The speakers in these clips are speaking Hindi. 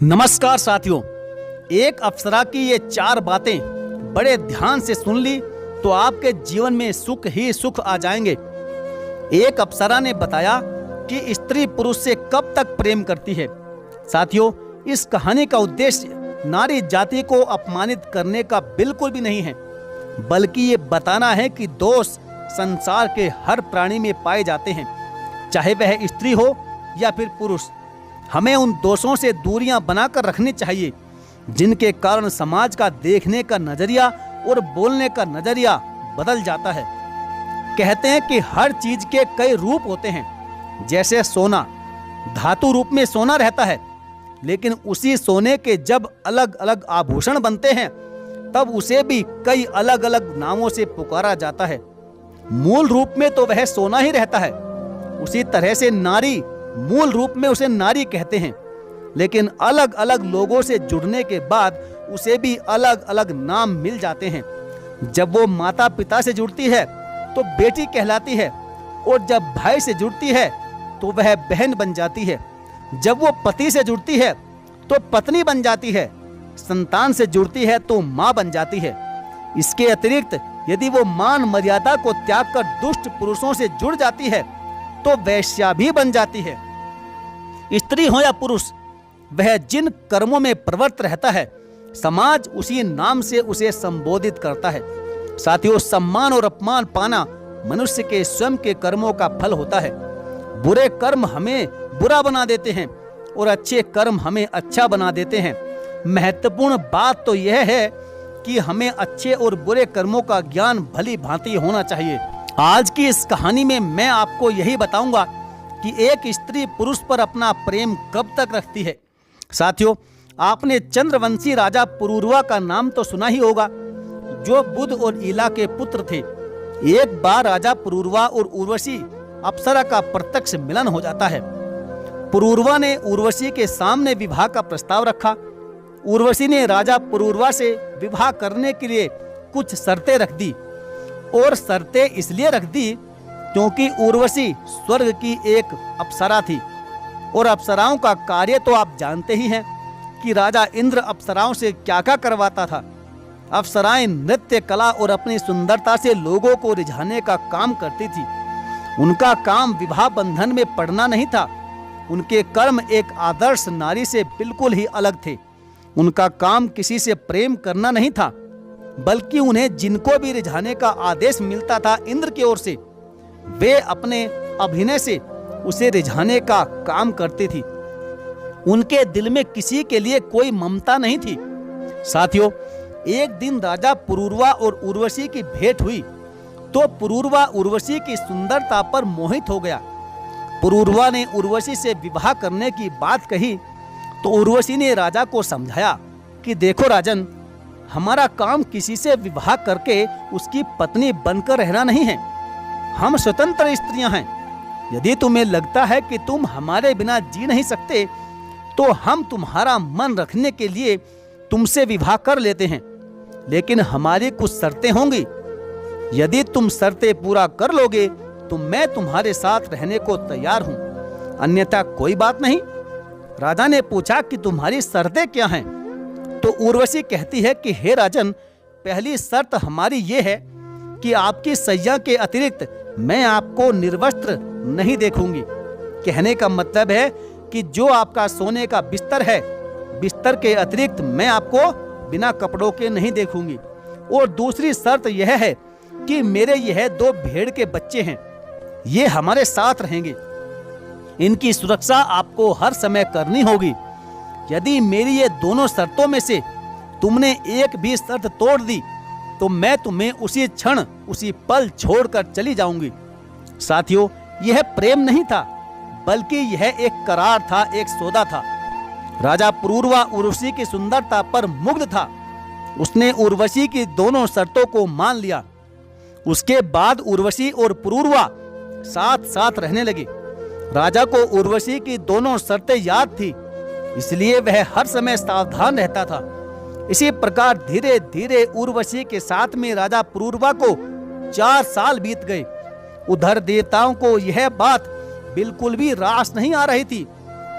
नमस्कार साथियों, एक अप्सरा की ये 4 बातें बड़े ध्यान से सुन ली तो आपके जीवन में सुख ही सुख आ जाएंगे। एक अप्सरा ने बताया कि स्त्री पुरुष से कब तक प्रेम करती है। साथियों, इस कहानी का उद्देश्य नारी जाति को अपमानित करने का बिल्कुल भी नहीं है, बल्कि ये बताना है कि दोष संसार के हर प्राणी में पाए जाते हैं, चाहे वह स्त्री हो या फिर पुरुष। हमें उन दोषों से दूरियां बनाकर रखनी चाहिए जिनके कारण समाज का देखने का नजरिया और बोलने का नजरिया बदल जाता है। कहते हैं कि हर चीज के कई रूप होते हैं। जैसे सोना धातु रूप में सोना रहता है, लेकिन उसी सोने के जब अलग अलग आभूषण बनते हैं तब उसे भी कई अलग अलग नामों से पुकारा जाता है। मूल रूप में तो वह सोना ही रहता है। उसी तरह से नारी, मूल रूप में उसे नारी कहते हैं, लेकिन अलग अलग लोगों से जुड़ने के बाद उसे भी अलग अलग नाम मिल जाते हैं। जब वो माता पिता से जुड़ती है तो बेटी कहलाती है, और जब भाई से जुड़ती है तो वह बहन बन जाती है। जब वो पति से जुड़ती है तो पत्नी बन जाती है। संतान से जुड़ती है तो माँ बन जाती है। इसके अतिरिक्त यदि वो मान मर्यादा को त्याग कर दुष्ट पुरुषों से जुड़ जाती है तो वैश्या भी बन जाती है। स्त्री हो या पुरुष, वह जिन कर्मों में प्रवृत्त रहता है समाज उसी नाम से उसे संबोधित करता है। साथियों, सम्मान और अपमान पाना मनुष्य के स्वयं के कर्मों का फल होता है। बुरे कर्म हमें बुरा बना देते हैं और अच्छे कर्म हमें अच्छा बना देते हैं। महत्वपूर्ण बात तो यह है कि हमें अच्छे और बुरे कर्मों का ज्ञान भली भांति होना चाहिए। आज की इस कहानी में मैं आपको यही बताऊंगा कि एक स्त्री पुरुष पर अपना प्रेम कब तक रखती है। साथियों, आपने चंद्रवंशी राजा पुरूरवा का नाम तो सुना ही होगा, जो बुध और ईला के पुत्र थे। एक बार राजा पुरूरवा और उर्वशी अप्सरा का प्रत्यक्ष मिलन हो जाता है। पुरूरवा ने उर्वशी के सामने विवाह का प्रस्ताव रखा। उर्वशी ने राजा पुरूरवा से विवाह करने के लिए कुछ शर्तें रख दी, और शर्तें इसलिए रख दी क्योंकि उर्वशी स्वर्ग की एक अप्सरा थी, और अप्सराओं का कार्य तो आप जानते ही हैं कि राजा इंद्र अप्सराओं से क्या क्या करवाता था। अप्सराएं नृत्य कला और अपनी सुंदरता से लोगों को रिझाने का काम करती थी। उनका काम विवाह बंधन में पड़ना नहीं था। उनके कर्म एक आदर्श नारी से बिल्कुल ही अलग थे। उनका काम किसी से प्रेम करना नहीं था, बल्कि उन्हें जिनको भी रिझाने का आदेश मिलता था इंद्र की ओर से, वे अपने अभिनय से उसे रिझाने का काम करती थी। उनके दिल में किसी के लिए कोई ममता नहीं थी। साथियों, एक दिन राजा पुरूरवा और उर्वशी की भेंट हुई तो पुरूरवा उर्वशी की सुंदरता पर मोहित हो गया। पुरूरवा ने उर्वशी से विवाह करने की बात कही तो उर्वशी ने राजा को समझाया कि देखो राजन, हमारा काम किसी से विवाह करके उसकी पत्नी बनकर रहना नहीं है। हम स्वतंत्र स्त्रियां हैं। यदि तुम्हें लगता है कि तुम हमारे बिना जी नहीं सकते तो हम तुम्हारा मन रखने के लिए तुमसे विवाह कर लेते हैं, लेकिन हमारी कुछ शर्तें होंगी। यदि तुम शर्तें पूरा कर लोगे तो मैं तुम्हारे साथ रहने को तैयार हूं, अन्यथा कोई बात नहीं। राजा ने पूछा कि तुम्हारी शर्तें क्या हैं? तो उर्वशी कहती है कि हे राजन, पहली शर्त हमारी ये है कि आपकी सैया के अतिरिक्त मैं आपको निर्वस्त्र नहीं देखूंगी। कहने का मतलब है कि जो आपका सोने का बिस्तर है, बिस्तर के अतिरिक्त मैं आपको बिना कपड़ों के नहीं देखूंगी। और दूसरी शर्त यह है कि मेरे यह 2 भेड़ के बच्चे हैं, ये हमारे साथ रहेंगे। इनकी सुरक्षा आपको हर समय करनी होगी। यदि मेरी ये दोनों शर्तों में से तुमने एक भी शर्त तोड़ दी तो मैं तुम्हें उसी क्षण उसी पल छोड़कर चली जाऊंगी। साथियों, यह प्रेम नहीं था, बल्कि यह एक करार था, एक सौदा था। राजा पुरूरवा उर्वशी की सुंदरता पर मुग्ध था। उसने उर्वशी की दोनों शर्तों को मान लिया। उसके बाद उर्वशी और पुरूरवा साथ साथ रहने लगे। राजा को उर्वशी की दोनों शर्तें याद थी, इसलिए वह हर समय सावधान रहता था। इसी प्रकार धीरे धीरे उर्वशी के साथ में राजा पुरूरवा को 4 साल बीत गए। उधर देवताओं को यह बात बिल्कुल भी रास नहीं आ रही थी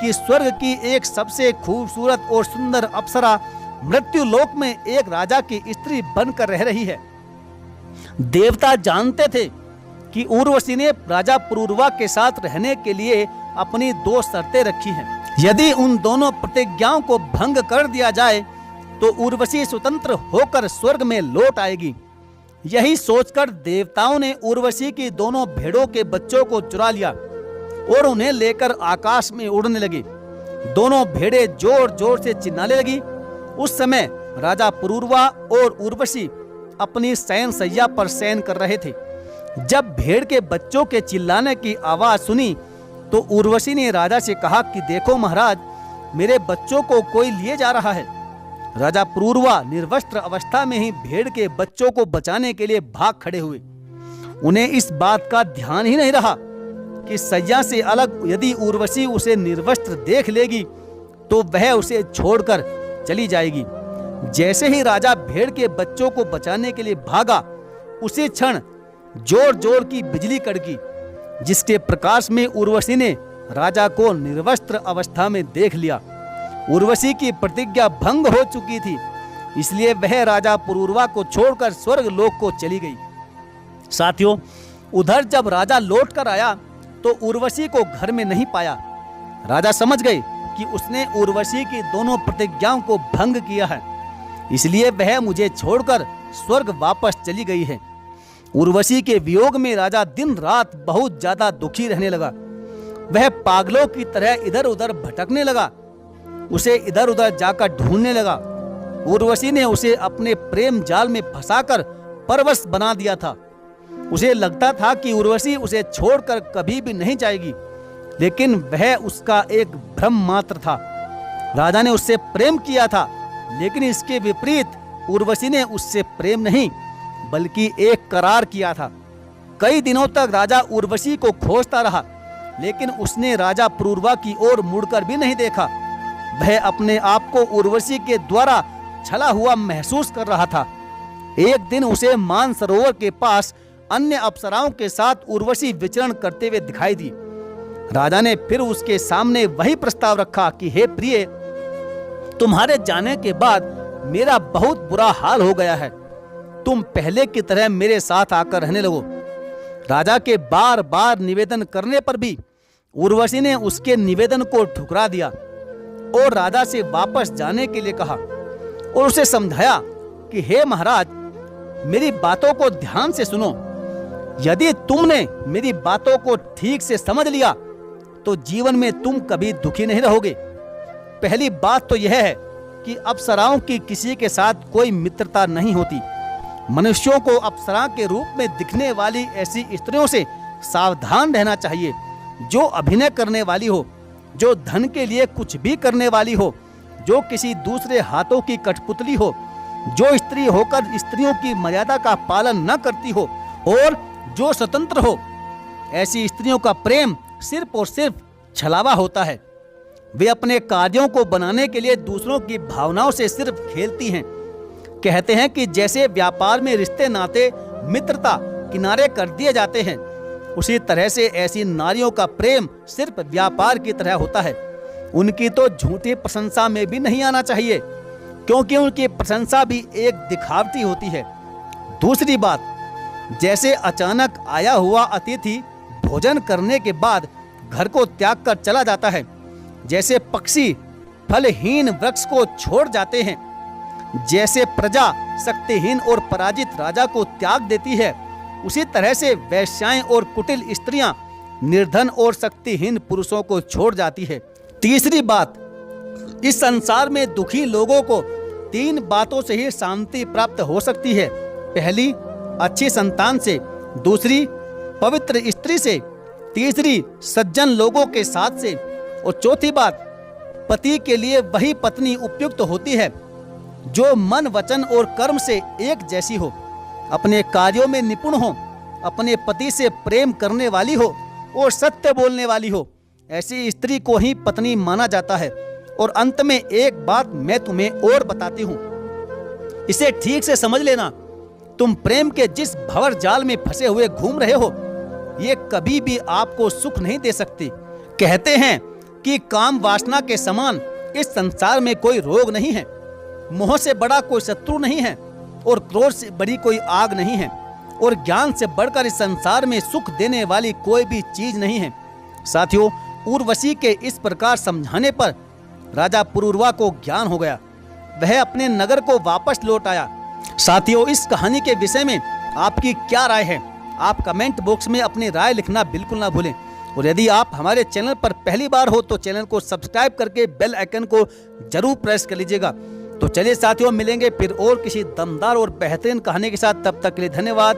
कि स्वर्ग की एक सबसे खूबसूरत और सुंदर अप्सरा मृत्यु लोक में एक राजा की स्त्री बनकर रह रही है। देवता जानते थे कि उर्वशी ने राजा पुरूरवा के साथ रहने के लिए अपनी 2 शर्तें रखी हैं। यदि उन दोनों प्रतिज्ञाओं को भंग कर दिया जाए तो उर्वशी स्वतंत्र होकर स्वर्ग में लौट आएगी। यही सोचकर देवताओं ने उर्वशी की दोनों भेड़ों के बच्चों को चुरा लिया और उन्हें लेकर आकाश में उड़ने लगे। दोनों भेड़ें जोर जोर से चिल्लाने लगी। उस समय राजा पुरूरवा और उर्वशी अपनी शयन सैया पर शयन कर रहे थे। जब भेड़ के बच्चों के चिल्लाने की आवाज सुनी तो उर्वशी ने राजा से कहा कि देखो महाराज, मेरे बच्चों को कोई लिए जा रहा है। राजा पुरूरवा निर्वस्त्र अवस्था में ही भेड़ के बच्चों को बचाने के लिए भाग खड़े हुए। उन्हें इस बात का ध्यान ही नहीं रहा कि सैया से अलग यदि उर्वशी उसे निर्वस्त्र देख लेगी तो वह उसे छोड़कर चली जाएगी। जैसे ही राजा भेड़ के बच्चों को बचाने के लिए भागा, उसी क्षण जोर जोर की बिजली कड़की, जिसके प्रकाश में उर्वशी ने राजा को निर्वस्त्र अवस्था में देख लिया। उर्वशी की प्रतिज्ञा भंग हो चुकी थी, इसलिए वह राजा पुरूरवा को छोड़कर स्वर्ग लोक को चली गई। साथियों, उधर जब राजा लौट कर आया तो उर्वशी को घर में नहीं पाया। राजा समझ गए कि उसने उर्वशी की दोनों प्रतिज्ञाओं को भंग किया है, इसलिए वह मुझे छोड़कर स्वर्ग वापस चली गई है। उर्वशी के वियोग में राजा दिन रात बहुत ज्यादा दुखी रहने लगा। वह पागलों की तरह इधर उधर भटकने लगा, उसे इधर उधर जाकर ढूंढने लगा। उर्वशी ने उसे अपने प्रेम जाल में फंसाकर परवश बना दिया था। उसे लगता था कि उर्वशी उसे छोड़कर कभी भी नहीं जाएगी, लेकिन वह उसका एक भ्रम मात्र था। राजा ने उससे प्रेम किया था, लेकिन इसके विपरीत उर्वशी ने उससे प्रेम नहीं बल्कि एक करार किया था। कई दिनों तक राजा उर्वशी को खोजता रहा, लेकिन उसने राजा पुरूरवा की ओर मुड़कर भी नहीं देखा। वह अपने आप को उर्वशी के द्वारा छला हुआ महसूस कर रहा था। एक दिन उसे मानसरोवर के पास अन्य अप्सराओं के साथ उर्वशी विचरण करते हुए दिखाई दी। राजा ने फिर उसके सामने वही प्रस्ताव रखा कि हे प्रिय, तुम्हारे जाने के बाद मेरा बहुत बुरा हाल हो गया है। तुम पहले की तरह मेरे साथ आकर रहने लगो। राजा के बार बार निवेदन करने पर भी उर्वशी ने उसके निवेदन को ठुकरा दिया और राजा से वापस जाने के लिए कहा और उसे समझाया कि हे महाराज, मेरी बातों को ध्यान से सुनो। यदि तुमने मेरी बातों को ठीक से समझ लिया तो जीवन में तुम कभी दुखी नहीं रहोगे। पहली बात तो यह है कि अप्सराओं की किसी के साथ कोई मित्रता नहीं होती। मनुष्यों को अप्सरा के रूप में दिखने वाली ऐसी स्त्रियों से सावधान रहना चाहिए जो अभिनय करने वाली हो, जो धन के लिए कुछ भी करने वाली हो, जो किसी दूसरे हाथों की कठपुतली हो, जो स्त्री होकर स्त्रियों की मर्यादा का पालन न करती हो और जो स्वतंत्र हो। ऐसी स्त्रियों का प्रेम सिर्फ और सिर्फ छलावा होता है। वे अपने कार्यों को बनाने के लिए दूसरों की भावनाओं से सिर्फ खेलती हैं। कहते हैं कि जैसे व्यापार में रिश्ते नाते मित्रता किनारे कर दिए जाते हैं, उसी तरह से ऐसी नारियों का प्रेम सिर्फ व्यापार की तरह होता है। उनकी तो झूठी प्रशंसा में भी नहीं आना चाहिए, क्योंकि उनकी प्रशंसा भी एक दिखावटी होती है। दूसरी बात, जैसे अचानक आया हुआ अतिथि भोजन करने के बाद घर को त्याग कर चला जाता है, जैसे पक्षी फलहीन वृक्ष को छोड़ जाते हैं, जैसे प्रजा शक्तिहीन और पराजित राजा को त्याग देती है, उसी तरह से वैश्याएं और कुटिल स्त्रियां निर्धन और शक्तिहीन पुरुषों को छोड़ जाती है। तीसरी बात, इस संसार में दुखी लोगों को 3 बातों से ही शांति प्राप्त हो सकती है। पहली, अच्छी संतान से, दूसरी पवित्र स्त्री से, तीसरी सज्जन लोगों के साथ से, और चौथी बात, पति के लिए वही पत्नी उपयुक्त होती है जो मन, वचन और कर्म से एक जैसी हो, अपने कार्यों में निपुण हो, अपने पति से प्रेम करने वाली हो और सत्य बोलने वाली हो। ऐसी स्त्री को ही पत्नी माना जाता है। और अंत में एक बात मैं तुम्हें और बताती हूँ, इसे ठीक से समझ लेना। तुम प्रेम के जिस भंवर जाल में फंसे हुए घूम रहे हो, ये कभी भी आपको सुख नहीं दे सकती। कहते हैं कि काम वासना के समान इस संसार में कोई रोग नहीं है, मोह से बड़ा कोई शत्रु नहीं है और क्रोध से बड़ी कोई आग नहीं है और ज्ञान से बढ़कर इस संसार में सुख देने वाली कोई भी चीज नहीं है। साथियों, उर्वशी के इस प्रकार समझाने पर राजा पुरूरवा को ज्ञान हो गया। वह अपने नगर को वापस लौट आया। साथियों, इस कहानी के विषय में आपकी क्या राय है? आप कमेंट बॉक्स में अपनी राय लिखना बिल्कुल ना भूलें। और यदि आप हमारे चैनल पर पहली बार हो तो चैनल को सब्सक्राइब करके बेल आइकन को जरूर प्रेस कर लीजिएगा। तो चलिए साथियों, मिलेंगे फिर और किसी दमदार और बेहतरीन कहानी के साथ। तब तक के लिए धन्यवाद।